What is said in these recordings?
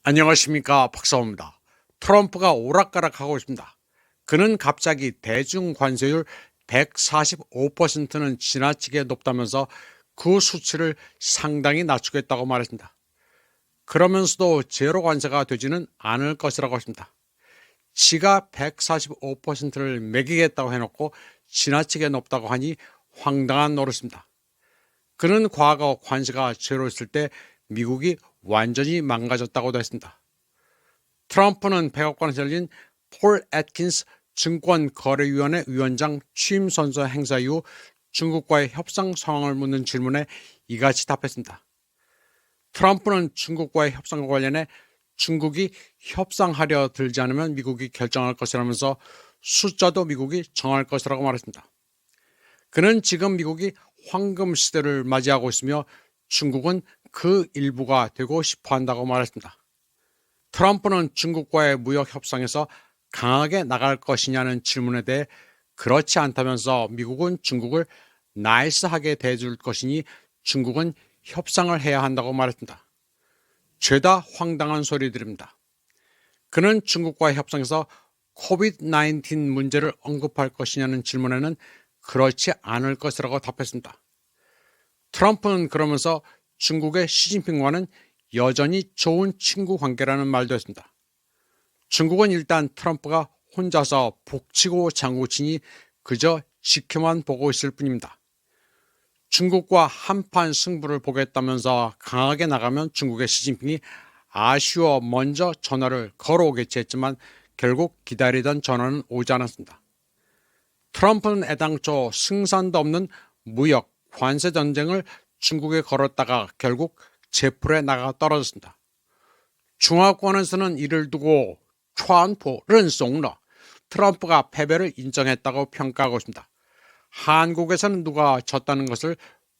안녕하십니까, 박사호입니다. 트럼프가 오락가락하고 있습니다. 그는 갑자기 대중 관세율 145%는 지나치게 높다면서 그 수치를 상당히 낮추겠다고 말했습니다. 그러면서도 제로 관세가 되지는 않을 것이라고 했습니다. 지가 145%를 매기겠다고 해놓고 지나치게 높다고 하니 황당한 노릇입니다. 그는 과거 관세가 제로였을 때 미국이 완전히 망가졌다고도 했습니다. 트럼프는 백악관에서 열린 폴 애킨스 증권거래위원회 위원장 취임 선서 행사 이후 중국과의 협상 상황을 묻는 질문에 이같이 답했습니다. 트럼프는 중국과의 협상과 관련해 중국이 협상하려 들지 않으면 미국이 결정할 것이라면서 숫자도 미국이 정할 것이라고 말했습니다. 그는 지금 미국이 황금 시대를 맞이하고 있으며 중국은 그 일부가 되고 싶어 한다고 말했습니다. 트럼프는 중국과의 무역 협상에서 강하게 나갈 것이냐는 질문에 대해 그렇지 않다면서 미국은 중국을 나이스하게 대해줄 것이니 중국은 협상을 해야 한다고 말했습니다. 죄다 황당한 소리들입니다. 그는 중국과의 협상에서 코비드-19 문제를 언급할 것이냐는 질문에는 그렇지 않을 것이라고 답했습니다. 트럼프는 그러면서 중국의 시진핑과는 여전히 좋은 친구 관계라는 말도 했습니다. 중국은 일단 트럼프가 혼자서 북치고 장구치니 그저 지켜만 보고 있을 뿐입니다. 중국과 한판 승부를 보겠다면서 강하게 나가면 중국의 시진핑이 아쉬워 먼저 전화를 걸어오겠지 했지만 결국 기다리던 전화는 오지 않았습니다. 트럼프는 애당초 승산도 없는 무역, 관세 전쟁을 중국에 걸었다가 결국 제풀에 나가 떨어졌습니다. 중화권에서는 이를 두고 트럼프 른송러 트럼프가 패배를 인정했다고 평가하고 있습니다. 한국에서는 누가 졌다는 것을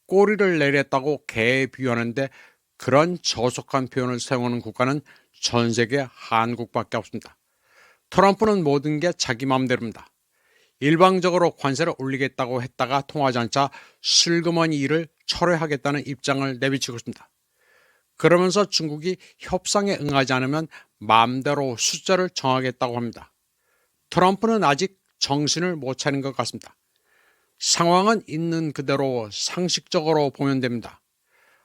꼬리를 내렸다고 개에 비유하는데 그런 저속한 표현을 사용하는 국가는 전 세계 한국밖에 없습니다. 트럼프는 모든 게 자기 마음대로입니다. 일방적으로 관세를 올리겠다고 했다가 통하지 않자 슬그머니 이를 철회하겠다는 입장을 내비치고 있습니다. 그러면서 중국이 협상에 응하지 않으면 마음대로 숫자를 정하겠다고 합니다. 트럼프는 아직 정신을 못 차린 것 같습니다. 상황은 있는 그대로 상식적으로 보면 됩니다.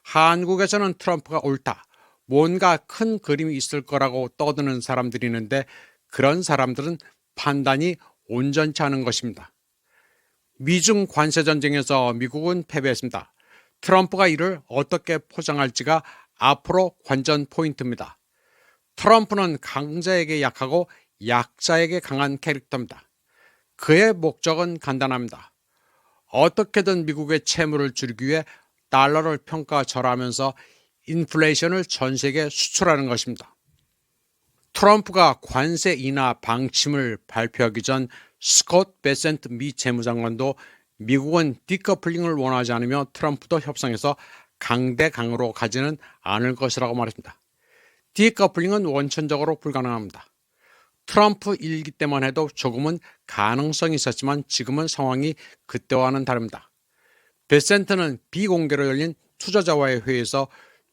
한국에서는 트럼프가 옳다, 뭔가 큰 그림이 있을 거라고 떠드는 사람들이 있는데 그런 사람들은 판단이 온전치 않은 것입니다. 미중 관세 전쟁에서 미국은 패배했습니다. 트럼프가 이를 어떻게 포장할지가 앞으로 관전 포인트입니다. 트럼프는 강자에게 약하고 약자에게 강한 캐릭터입니다. 그의 목적은 간단합니다. 어떻게든 미국의 채무를 줄이기 위해 달러를 평가절하하면서 인플레이션을 전 세계에 수출하는 것입니다. 트럼프가 관세 인하 방침을 발표하기 전 스콧 베센트 미 재무장관도 미국은 디커플링을 원하지 않으며 트럼프도 협상에서 강대강으로 가지는 않을 것이라고 말했습니다. 디커플링은 원천적으로 불가능합니다. 트럼프 일기 때만 해도 조금은 가능성이 있었지만 지금은 상황이 그때와는 다릅니다. 베센트는 비공개로 열린 투자자와의 회의에서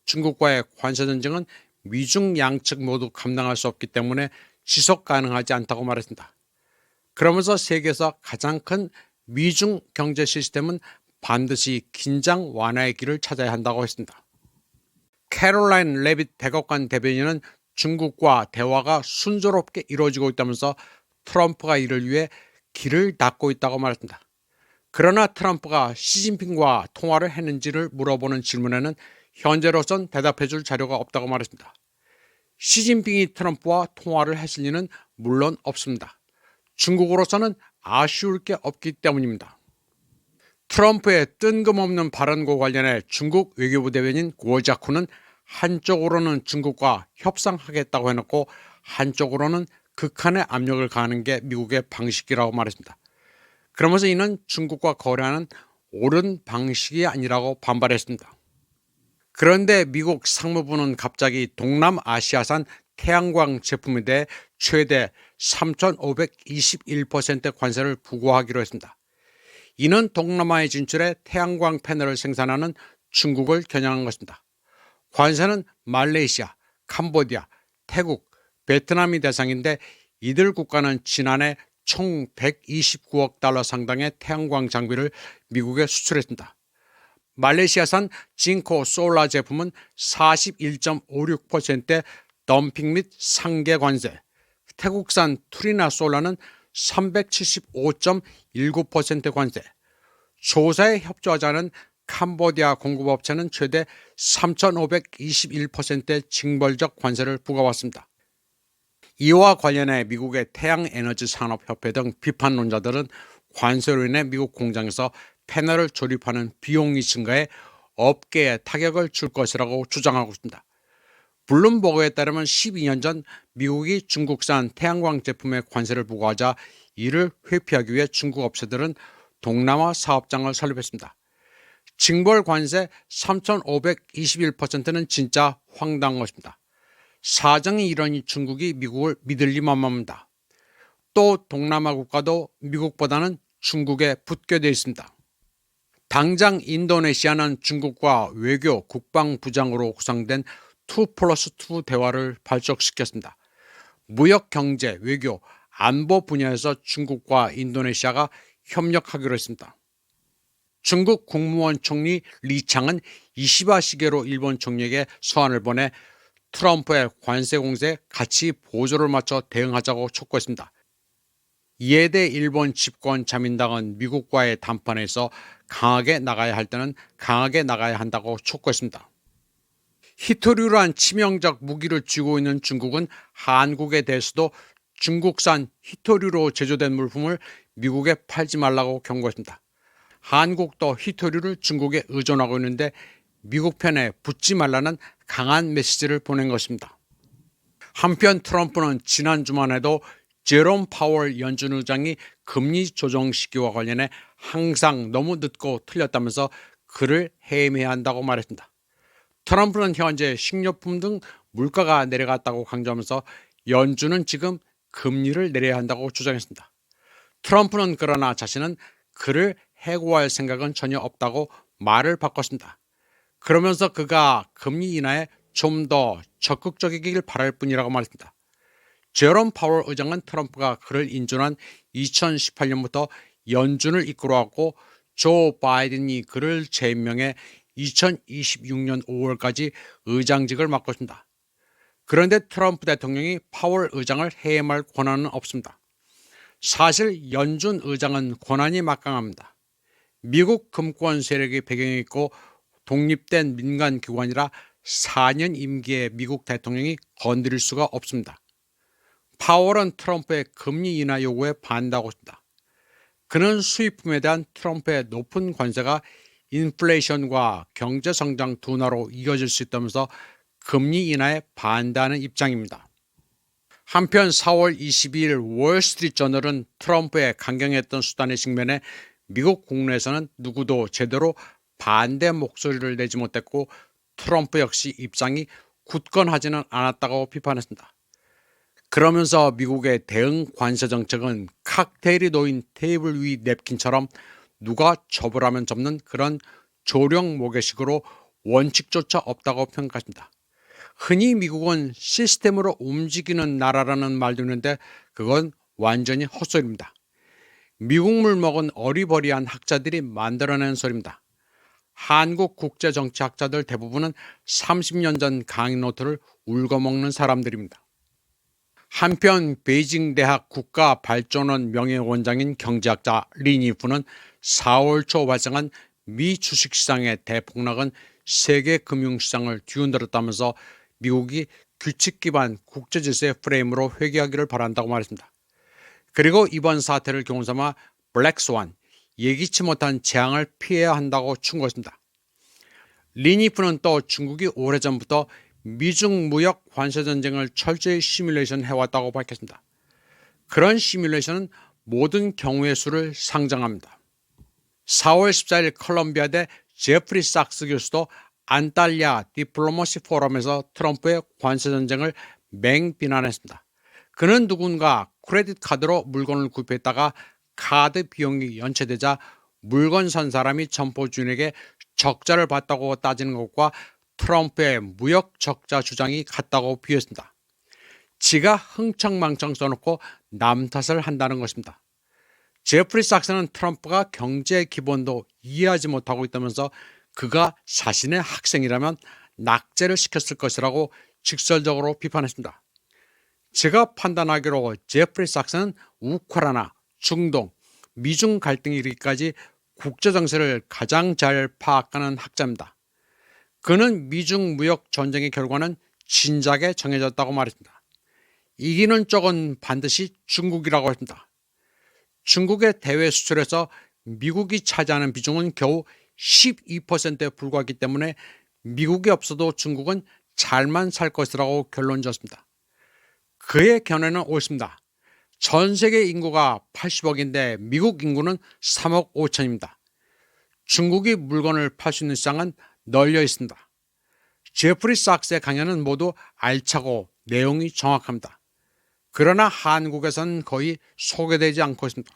중국과의 관세 전쟁은 미중 양측 모두 감당할 수 없기 때문에 지속 가능하지 않다고 말했습니다. 그러면서 세계에서 가장 큰 미중 경제 시스템은 반드시 긴장 완화의 길을 찾아야 한다고 했습니다. 캐롤라인 레빗 백악관 대변인은 중국과 대화가 순조롭게 이루어지고 있다면서 트럼프가 이를 위해 길을 닫고 있다고 말했습니다. 그러나 트럼프가 시진핑과 통화를 했는지를 물어보는 질문에는 현재로선 대답해줄 자료가 없다고 말했습니다. 시진핑이 트럼프와 통화를 했을 리는 물론 없습니다. 중국으로서는 아쉬울 게 없기 때문입니다. 트럼프의 뜬금없는 발언과 관련해 중국 외교부 대변인 고자쿠는 한쪽으로는 중국과 협상하겠다고 해놓고 한쪽으로는 극한의 압력을 가하는 게 미국의 방식이라고 말했습니다. 그러면서 이는 중국과 거래하는 옳은 방식이 아니라고 반발했습니다. 그런데 미국 상무부는 갑자기 동남아시아산 태양광 제품에 대해 최대 3,521% 관세를 부과하기로 했습니다. 이는 동남아에 진출해 태양광 패널을 생산하는 중국을 겨냥한 것입니다. 관세는 말레이시아, 캄보디아, 태국, 베트남이 대상인데 이들 국가는 지난해 총 129억 달러 상당의 태양광 장비를 미국에 수출했습니다. 말레이시아산 징코 솔라 제품은 41.56%의 덤핑 및 상계 관세, 태국산 투리나 솔라는 375.19% 관세, 조사에 협조하지 않은 캄보디아 공급업체는 최대 3,521%의 징벌적 관세를 부과받습니다. 이와 관련해 미국의 태양에너지 산업협회 등 비판론자들은 관세로 인해 미국 공장에서 패널을 조립하는 비용이 증가해 업계에 타격을 줄 것이라고 주장하고 있습니다. 블룸버그에 따르면 12년 전 미국이 중국산 태양광 제품에 관세를 부과하자 이를 회피하기 위해 중국 업체들은 동남아 사업장을 설립했습니다. 징벌 관세 3,521%는 진짜 황당한 것입니다. 사정이 이러니 중국이 미국을 믿을 리 만만합니다. 또 동남아 국가도 미국보다는 중국에 붙게 되어 있습니다. 당장 인도네시아는 중국과 외교 국방부장으로 구성된 2+2 대화를 발족시켰습니다. 무역, 경제, 외교, 안보 분야에서 중국과 인도네시아가 협력하기로 했습니다. 중국 국무원 총리 리창은 이시바 시게로 일본 총리에게 서한을 보내 트럼프의 관세 공세에 같이 보조를 맞춰 대응하자고 촉구했습니다. 이에 대해 일본 집권 자민당은 미국과의 담판에서 강하게 나가야 할 때는 강하게 나가야 한다고 촉구했습니다. 히토류란 치명적 무기를 쥐고 있는 중국은 한국에 대해서도 중국산 히토류로 제조된 물품을 미국에 팔지 말라고 경고했습니다. 한국도 히토류를 중국에 의존하고 있는데 미국 편에 붙지 말라는 강한 메시지를 보낸 것입니다. 한편 트럼프는 지난 주말에도 제롬 파월 연준 의장이 금리 조정 시기와 관련해 항상 너무 늦고 틀렸다면서 그를 해임해야 한다고 말했습니다. 트럼프는 현재 식료품 등 물가가 내려갔다고 강조하면서 연준은 지금 금리를 내려야 한다고 주장했습니다. 트럼프는 그러나 자신은 그를 해고할 생각은 전혀 없다고 말을 바꿨습니다. 그러면서 그가 금리 인하에 좀 더 적극적이길 바랄 뿐이라고 말했습니다. 제롬 파월 의장은 트럼프가 그를 인준한 2018년부터 연준을 이끌어왔고 조 바이든이 그를 재임명해 2026년 5월까지 의장직을 맡고 있습니다. 그런데 트럼프 대통령이 파월 의장을 해임할 권한은 없습니다. 사실 연준 의장은 권한이 막강합니다. 미국 금권 세력이 배경이 있고 독립된 민간 기관이라 4년 임기의 미국 대통령이 건드릴 수가 없습니다. 파월은 트럼프의 금리 인하 요구에 반대하고 있습니다. 그는 수입품에 대한 트럼프의 높은 관세가 인플레이션과 경제성장 둔화로 이어질 수 있다면서 금리 인하에 반대하는 입장입니다. 한편 4월 22일 월스트리트저널은 트럼프의 강경했던 수단의 측면에 미국 국내에서는 누구도 제대로 반대 목소리를 내지 못했고 트럼프 역시 입장이 굳건하지는 않았다고 비판했습니다. 그러면서 미국의 대응 관세 정책은 칵테일이 놓인 테이블 위 냅킨처럼 누가 접을 하면 접는 그런 조령 모계식으로 원칙조차 없다고 평가했습니다. 흔히 미국은 시스템으로 움직이는 나라라는 말도 있는데 그건 완전히 헛소리입니다. 미국물 먹은 어리버리한 학자들이 만들어낸 소리입니다. 한국 국제정치학자들 대부분은 30년 전 강의 노트를 울거먹는 사람들입니다. 한편 베이징 대학 국가발전원 명예원장인 경제학자 리니프는 4월 초 발생한 미 주식시장의 대폭락은 세계 금융시장을 뒤흔들었다면서 미국이 규칙 기반 국제질서의 프레임으로 회귀하기를 바란다고 말했습니다. 그리고 이번 사태를 교훈삼아 블랙스완, 예기치 못한 재앙을 피해야 한다고 충고했습니다. 리니프는 또 중국이 오래전부터 미중 무역 관세 전쟁을 철저히 시뮬레이션 해왔다고 밝혔습니다. 그런 시뮬레이션은 모든 경우의 수를 상정합니다. 4월 14일 컬럼비아대 제프리 sak스 교수도 안탈리아 디플로머시 포럼에서 트럼프의 관세 전쟁을 맹비난했습니다. 그는 누군가 크레딧 카드로 물건을 구입했다가 카드 비용이 연체되자 물건 산 사람이 점포 주인에게 적자를 봤다고 따지는 것과 트럼프의 무역 적자 주장이 같다고 비유했습니다. 지가 흥청망청 써놓고 남 탓을 한다는 것입니다. 제프리 삭스는 트럼프가 경제 기본도 이해하지 못하고 있다면서 그가 자신의 학생이라면 낙제를 시켰을 것이라고 직설적으로 비판했습니다. 제가 판단하기로 제프리 삭스는 우크라이나, 중동, 미중 갈등이 일기까지 국제정세를 가장 잘 파악하는 학자입니다. 그는 미중 무역 전쟁의 결과는 진작에 정해졌다고 말했습니다. 이기는 쪽은 반드시 중국이라고 했습니다. 중국의 대외 수출에서 미국이 차지하는 비중은 겨우 12%에 불과하기 때문에 미국이 없어도 중국은 잘만 살 것이라고 결론 지었습니다. 그의 견해는 옳습니다. 전 세계 인구가 80억인데 미국 인구는 3억 5천입니다. 중국이 물건을 팔 수 있는 시장은 널려 있습니다. 제프리 삭스의 강연은 모두 알차고 내용이 정확합니다. 그러나 한국에서는 거의 소개되지 않고 있습니다.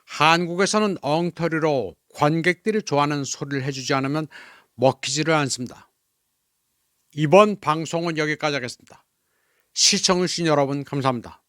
한국에서는 엉터리로 관객들이 좋아하는 소리를 해주지 않으면 먹히지를 않습니다. 이번 방송은 여기까지 하겠습니다. 시청해주신 여러분 감사합니다.